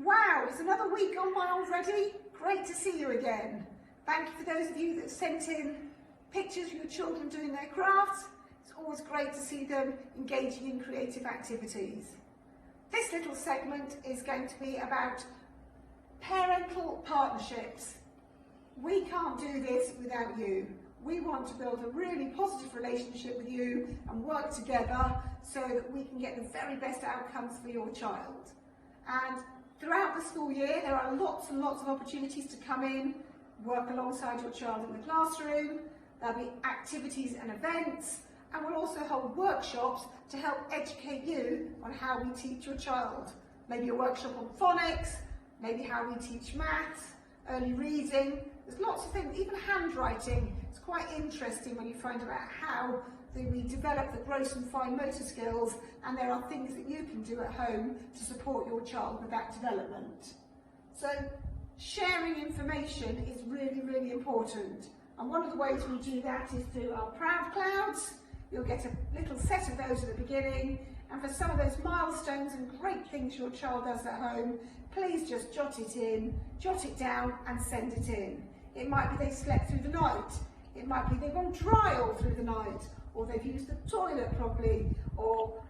Wow, it's another week gone by already. Great to see you again. Thank you for those of you that sent in pictures of your children doing their crafts. It's always great to see them engaging in creative activities. This little segment is going to be about parental partnerships. We can't do this without you. We want to build a really positive relationship with you and work together so that we can get the very best outcomes for your child. And throughout the school year, there are lots and lots of opportunities to come in, work alongside your child in the classroom. There'll be activities and events, and we'll also hold workshops to help educate you on how we teach your child. Maybe a workshop on phonics, maybe how we teach maths, early reading. There's lots of things, even handwriting. It's quite interesting when you find out how we develop the gross and fine motor skills, and there are things that you can do at home to support your child with that development. So sharing information is really, really important. And one of the ways we do that is through our Proud Clouds. You'll get a little set of those at the beginning, and for some of those milestones and great things your child does at home, please just jot it down and send it in. It might be they slept through the night, it might be they've gone dry all through the night, or they've used the toilet properly, or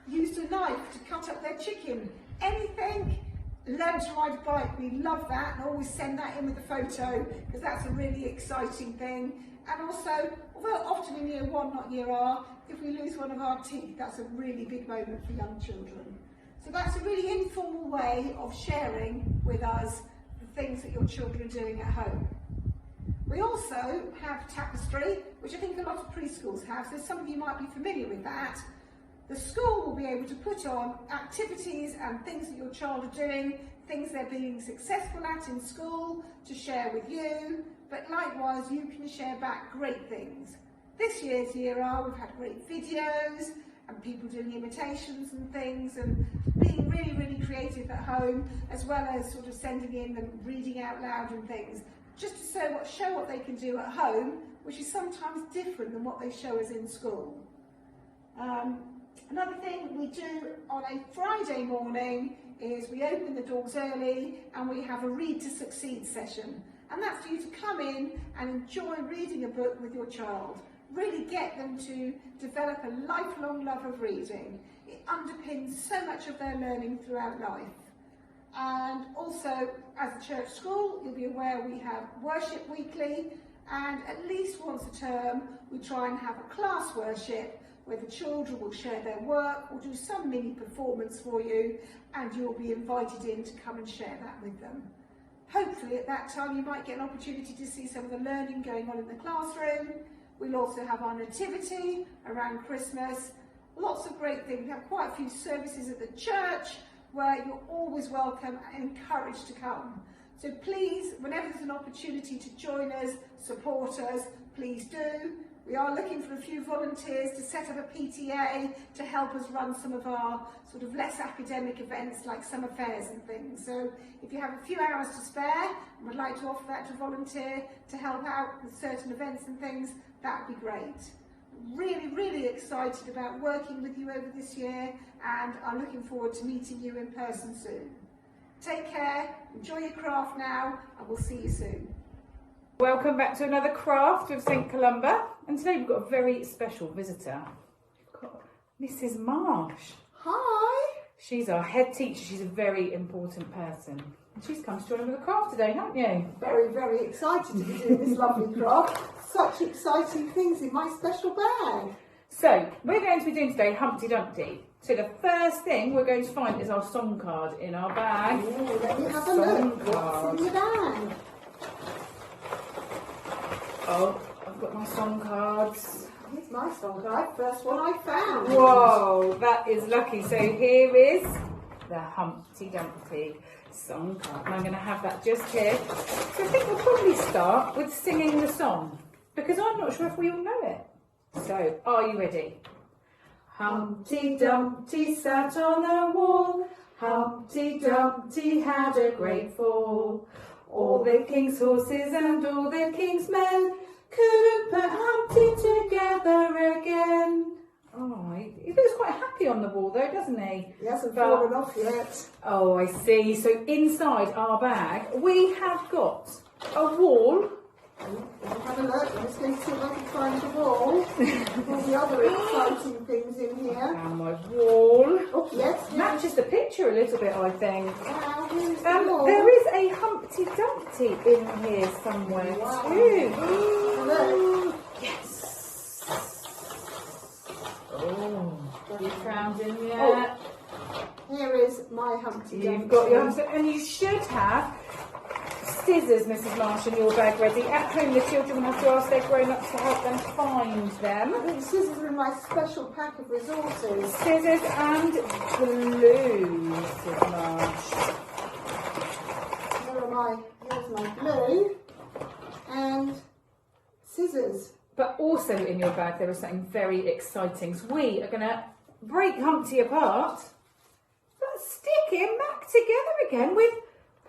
used a knife to cut up their chicken. Anything. Learn to ride a bike, we love that, and always send that in with a photo because that's a really exciting thing. And also, although often in year 1, not year R, if we lose one of our teeth, that's a really big moment for young children. So that's a really informal way of sharing with us the things that your children are doing at home. We also have tapestry, which I think a lot of preschools have, so some of you might be familiar with that. The school will be able to put on activities and things that your child are doing, things they're being successful at in school to share with you, but likewise you can share back great things. This year's Year R, we've had great videos and people doing imitations and things and being really, really creative at home, as well as sort of sending in and reading out loud and things, just to show what they can do at home, which is sometimes different than what they show us in school. Another thing we do on a Friday morning is we open the doors early and we have a Read to Succeed session. And that's for you to come in and enjoy reading a book with your child. Really get them to develop a lifelong love of reading. It underpins so much of their learning throughout life. And also, as a church school, you'll be aware we have worship weekly, and at least once a term we try and have a class worship where the children will share their work, will do some mini performance for you, and you'll be invited in to come and share that with them. Hopefully at that time you might get an opportunity to see some of the learning going on in the classroom. We'll also have our nativity around Christmas. Lots of great things. We have quite a few services at the church where you're always welcome and encouraged to come. So please, whenever there's an opportunity to join us, support us, please do. We are looking for a few volunteers to set up a PTA to help us run some of our sort of less academic events like summer fairs and things. So if you have a few hours to spare and would like to offer that to volunteer to help out with certain events and things, that would be great. Really, really excited about working with you over this year and are looking forward to meeting you in person soon. Take care, enjoy your craft now, and we'll see you soon. Welcome back to another craft with St Columba, and today we've got a very special visitor. We've got Mrs Marsh. Hi! She's our head teacher. She's a very important person. And she's come to join us with a craft today, haven't you? Very, very excited to be doing this lovely craft. Such exciting things in my special bag. So, we're going to be doing today Humpty Dumpty. So the first thing we're going to find is our song card in our bag. Ooh, let me have a look. What's in the bag? Oh, I've got my song cards. Here's my song card. First one I found. Whoa, that is lucky. So here is the Humpty Dumpty song card. And I'm going to have that just here. So I think we'll probably start with singing the song, because I'm not sure if we all know it. So, are you ready? Humpty Dumpty sat on a wall. Humpty Dumpty had a great fall. All the king's horses and all the king's men couldn't put Humpty together again. Oh, he looks quite happy on the wall though, doesn't he? He hasn't fallen off yet. Oh, I see. So inside our bag, we have got a wall. Have a look. I'm just going to see if I can find the wall. All the other exciting things in here. And my wall. Oh, yes. Matches the picture a little bit, I think. Wow, here's the wall. There is a Humpty Dumpty in here somewhere too. Look. Yes. Oh, you found him yet? Oh, here is my Humpty Dumpty. You've got your Humpty, and you should have scissors, Mrs. Marsh, in your bag ready. At home, the children will have to ask their grown-ups to help them find them. I think scissors are in my special pack of resources. Scissors and glue, Mrs. Marsh. Here's my glue and scissors. But also in your bag, there is something very exciting. So we are going to break Humpty apart, but stick him back together again with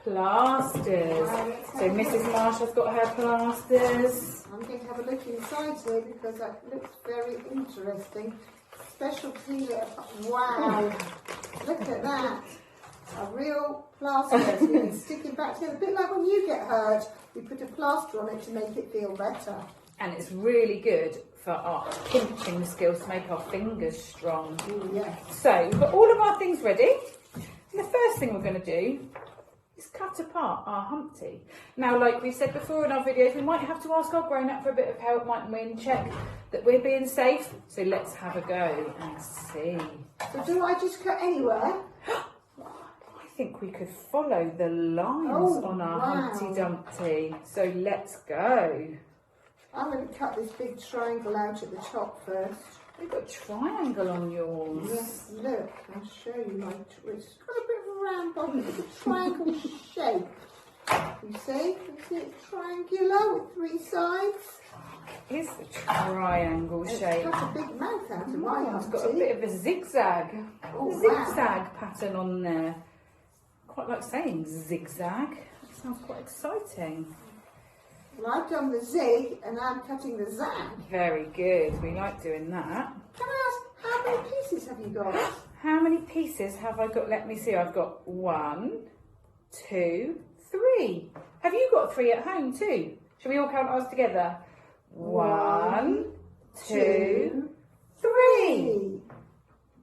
plasters. So Mrs. Marsh has got her plasters. I'm going to have a look inside here because that looks very interesting. Specialty. Wow. Look at that. A real plaster. So you can stick it back together. A bit like when you get hurt, we put a plaster on it to make it feel better. And it's really good for our pinching skills to make our fingers strong. Ooh, yes. So we've got all of our things ready. And the first thing we're going to do is cut apart our Humpty. Now, like we said before in our videos, we might have to ask our grown-up for a bit of help, mightn't we, and check that we're being safe. So let's have a go and see. So do I just cut anywhere? I think we could follow the lines on our Humpty Dumpty. So let's go. I'm going to cut this big triangle out at the top first. We've got a triangle on yours. Yes, look, I'll show you my twist. It's got a bit of a round bottom, it's a triangle shape. You see? It's triangular with three sides. It's a triangle shape. It's got a big mouth out of my It's Humpty. got a bit of a zigzag. Oh, Zigzag pattern on there. Quite like saying zigzag. It sounds quite exciting. Well, I've done the zig and I'm cutting the zag. Very good. We like doing that. Can I ask, how many pieces have you got? How many pieces have I got? Let me see. I've got 1, 2, 3. Have you got 3 at home too? Shall we all count ours together? 1, 2, 3.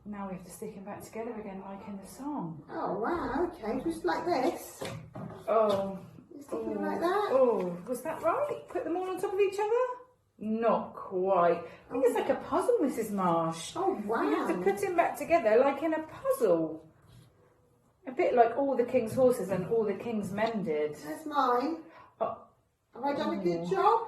Now we have to stick them back together again, like in the song. Oh, wow, okay, just like this. Oh. You stick it like that? Oh, was that right? Put them all on top of each other? Not quite. I think it's like a puzzle, Mrs. Marsh. Oh, wow. You have to put him back together like in a puzzle. A bit like All the King's Horses and All the King's Men did. That's mine. Oh. Have I done a good job?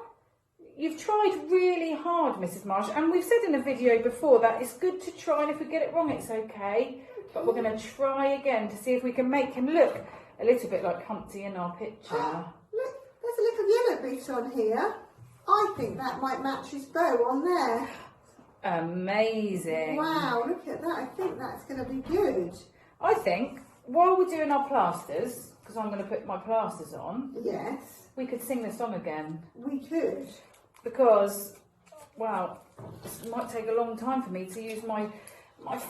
You've tried really hard, Mrs. Marsh, and we've said in a video before that it's good to try, and if we get it wrong, it's okay. But we're going to try again to see if we can make him look a little bit like Humpty in our picture. Look, there's a little yellow bit on here. I think that might match his bow on there. Amazing. Wow, look at that. I think that's going to be good. I think while we're doing our plasters, because I'm going to put my plasters on, Yes, we could sing the song again. we could. Because, well, it might take a long time for me to use my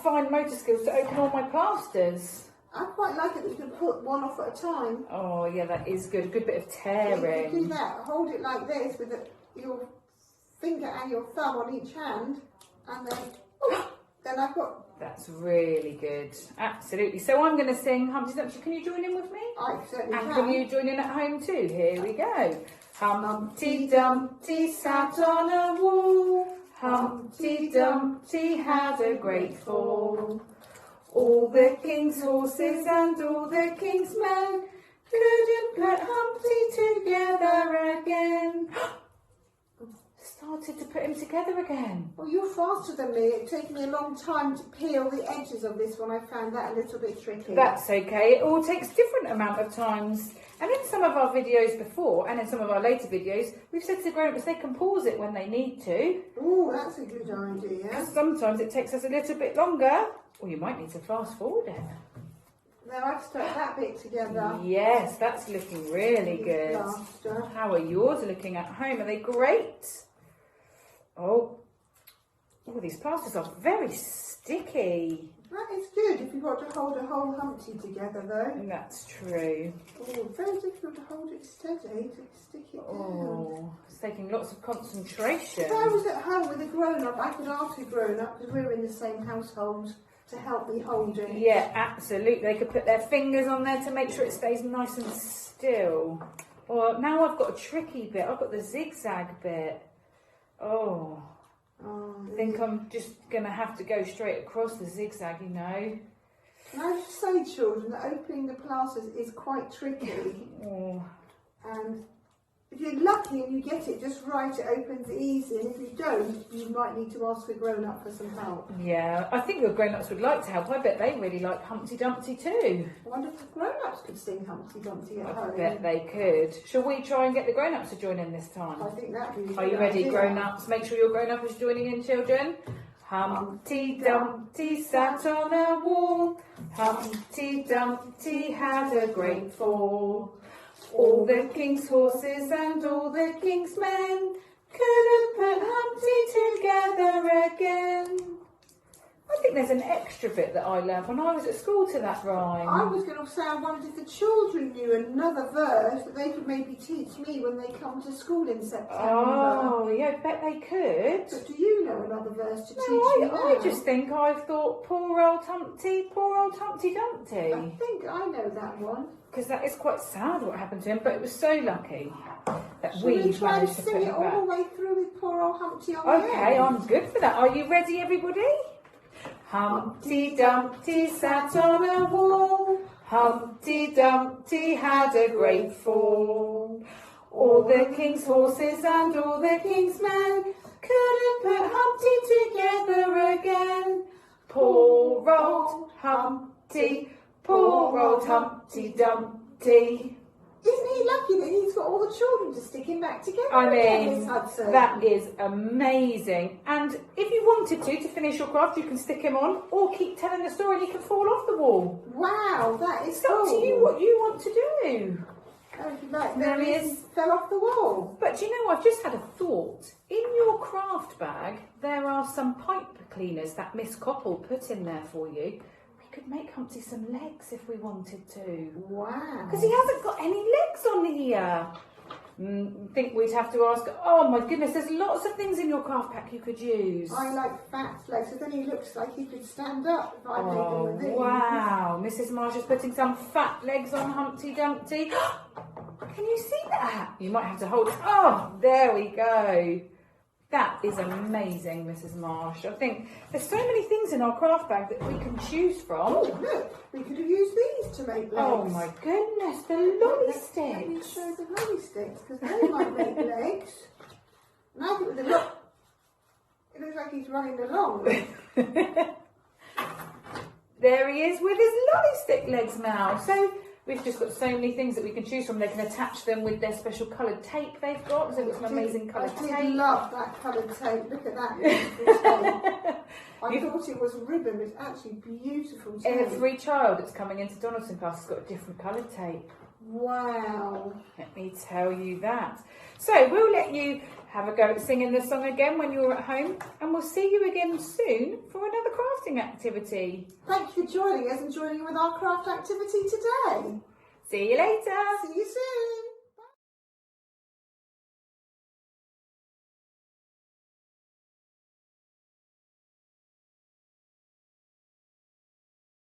fine motor skills to open all my plasters. I quite like it that you can put one off at a time. Oh, yeah, that is good. A good bit of You tearing. can do that. Hold it like this with your finger and your thumb on each hand. And then I've got... That's really good. Absolutely. So I'm going to sing Humpty Dumpty. Can you join in with me? I certainly And can. can you join in at home too? Here we go. Humpty Dumpty sat on a wall. Humpty Dumpty had a great fall. All the king's horses and all the king's men couldn't put Humpty together again. Started to put him together again. Well, you're faster than me. It took me a long time to peel the edges of this one. I found that a little bit tricky. That's okay. It all takes different amount of times. And in some of our videos before, and in some of our later videos, we've said to grown-ups they can pause it when they need to. Oh, that's a good idea. Sometimes it takes us a little bit longer, or you might need to fast forward it. Now I've stuck that bit together. Yes, that's looking really good. Plaster. How are yours looking at home? Are they great? Oh, Oh, these plasters are very sticky. That is good if you've got to hold a whole Humpty together though. That's true. Oh, very difficult to hold it steady to stick it down. Oh, it's taking lots of concentration. If I was at home with a grown-up, I could ask a grown-up, because we're in the same household, to help me hold it. Yeah, absolutely. They could put their fingers on there to make sure it stays nice and still. Well, now I've got a tricky bit. I've got the zigzag bit. Oh, I think I'm just going to have to go straight across the zigzag, you know. Can I just say, children, that opening the plasters is quite tricky. Oh. And if you're lucky and you get it just right, it opens easy. And if you don't, you might need to ask a grown-up for some help. Yeah, I think your grown-ups would like to help. I bet they really like Humpty Dumpty too. I wonder if the grown-ups could sing Humpty Dumpty at home. I bet they could. Shall we try and get the grown-ups to join in this time? I think that'd be a good Are you ready, idea. grown-ups? Make sure your grown-up is joining in, children. Humpty Dumpty sat on a wall. Humpty Dumpty had a great fall. All the king's horses and all the king's men couldn't put Humpty together again. I think there's an extra bit that I learned when I was at school to that rhyme. I was going to say, I wondered if the children knew another verse that they could maybe teach me when they come to school in September. Oh, yeah, I bet they could. But do you know another verse to teach No, me I now? just think I've thought poor old Humpty Dumpty. I think I know that one. Because that is quite sad what happened to him, but it was so lucky that Shall we try and managed to put sing him it all back. the way through with poor old Humpty on the end? Okay, I'm good for that. Are you ready, everybody? Humpty Dumpty sat on a wall. Humpty Dumpty had a great fall. All the king's horses and all the king's men couldn't put Humpty together again. Poor old Humpty, poor old Humpty Dumpty. Isn't he lucky that he's got all the children to stick him back together? I again, mean, Miss Hudson? that is amazing. And if you wanted to finish your craft, you can stick him on or keep telling the story and he can fall off the wall. Wow, that is It's up to you what you want to do. Like, There he is. He fell off the wall. But you know, I've just had a thought. In your craft bag, there are some pipe cleaners that Miss Coppell put in there for you. We could make Humpty some legs if we wanted to. Wow. Because he hasn't got any legs on here. Think we'd have to ask. Oh my goodness, there's lots of things in your craft pack you could use. I like fat legs, so then he looks like he could stand up if I made him with these. Wow, Mrs. Marsh is putting some fat legs on Humpty Dumpty. Can you see that? You might have to hold it. Oh, there we go. That is amazing, Mrs. Marsh. I think there's so many things in our craft bag that we can choose from. Oh, look, we could have used these to make legs. Oh my goodness, the lolly Let me sticks. show the lolly sticks, because they might make legs. And I think with the look, it looks like he's running along. There he is with his lolly stick legs now. So we've just got so many things that we can choose from. They can attach them with their special coloured tape they've got. So it's some amazing coloured I tape. did love that coloured tape. Look at that beautiful tape. I thought it was ribbon. It's actually beautiful tape. Every child that's coming into Donaldson class has got a different coloured tape. Wow. Let me tell you that. So we'll let you have a go at singing the song again when you're at home, and we'll see you again soon for another crafting activity. Thank you for joining us and joining with our craft activity today. See you later. See you soon.